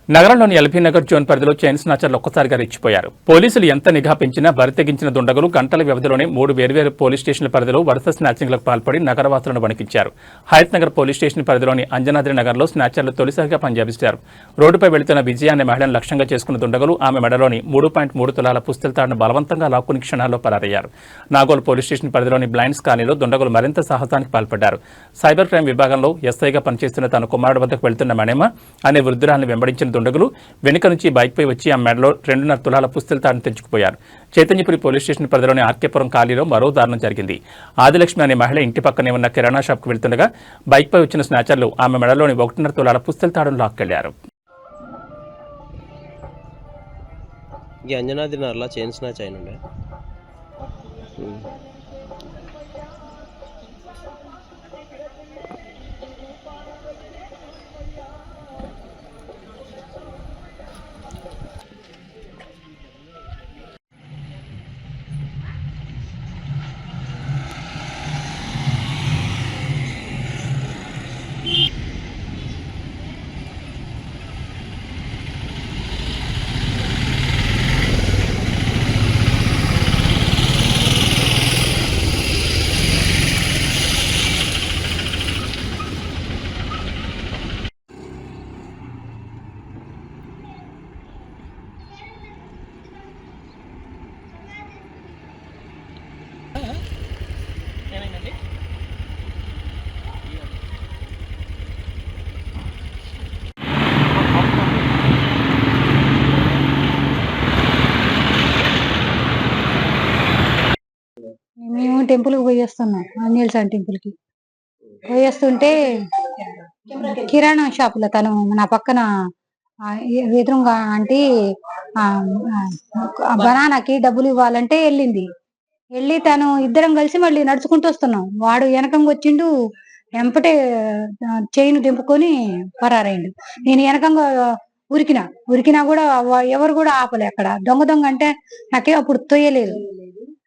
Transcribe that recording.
నగరంలోని LB Nagar zone పరిధిలో chain స్నాచర్లు ఒక్కసారిగా రెచ్చిపోయారు. పోలీసులు ఎంత నిఘా పెంచినా బరితెగించిన దుండగులు గంటల వ్యవధిలోనే 3 వేర్వేరు పోలీస్ స్టేషన్ల పరిధిలో వరుస స్నాచింగ్లకు పాల్పడి నగరవాసులను వణికించారు. హయత్ నగర్ పోలీస్ స్టేషన్ పరిధిలోని అంజనాద్రి నగర్లో స్నాచర్లు తొలిసారిగా పనిచేపిస్తారు. రోడ్డుపై వెళుతున్న విజయ అనే మహిళను లక్ష్యంగా చేసుకున్న దుండగులు ఆమె మెడలోని 3.3 తులాల పుస్తెల తాడును బలవంతంగా లాక్కుని క్షణాల్లో పరారయ్యారు. నాగోల్ పోలీస్ స్టేషన్ పరిధిలోని బ్లైండ్స్ కాలనీలో దుండగులు మరింత సాహసానికి పాల్పడ్డారు. సైబర్ క్రైమ్ విభాగంలో ఎస్ఐగా పనిచేస్తున్న తన కుమారుడు వద్దకు వెళ్తున్న మణిమ అనే వృద్ధురాలను వెంబడించిన దుండగులు వెనుక నుంచి బైక్పై వచ్చి ఆ మెడలో 2.5 తులాల పుస్తెల తాడును తెచ్చుకుపోయారు. చైతన్యపురి పోలీస్ స్టేషన్ పరిధిలోని ఆర్కేపురం కాలనీలో మరో దారుణం జరిగింది. ఆదిలక్ష్మి అనే మహిళ ఇంటి పక్కనే ఉన్న కిరాణా షాప్కు వెళ్తుండగా బైక్పై వచ్చిన స్నాచర్లు ఆమె మెడలోని 1.5 తులాల పుస్తెల తాడును లాక్కెళ్లారు. అంజనాద్రి నగర్లో చైన్ స్నాచ్ అయినండి. మేము టెంపుల్కి పోయేస్తున్నాం, ఆంజనేయ స్వామి టెంపుల్కి పోయేస్తుంటే కిరాణా షాపులో తను నా పక్కన ఎదురుగా అంటే బనానాకి డబ్బులు ఇవ్వాలంటే వెళ్ళి తను ఇద్దరం కలిసి మళ్ళీ నడుచుకుంటూ వస్తున్నాం. వాడు వెనకంగా వచ్చిండు, వెంపటే చైన్ దింపుకొని పరారైండు. నేను వెనకంగా ఉరికినా కూడా ఎవరు కూడా ఆపలే. అక్కడ దొంగ అంటే నాకే అప్పుడు తొయ్యలేదు.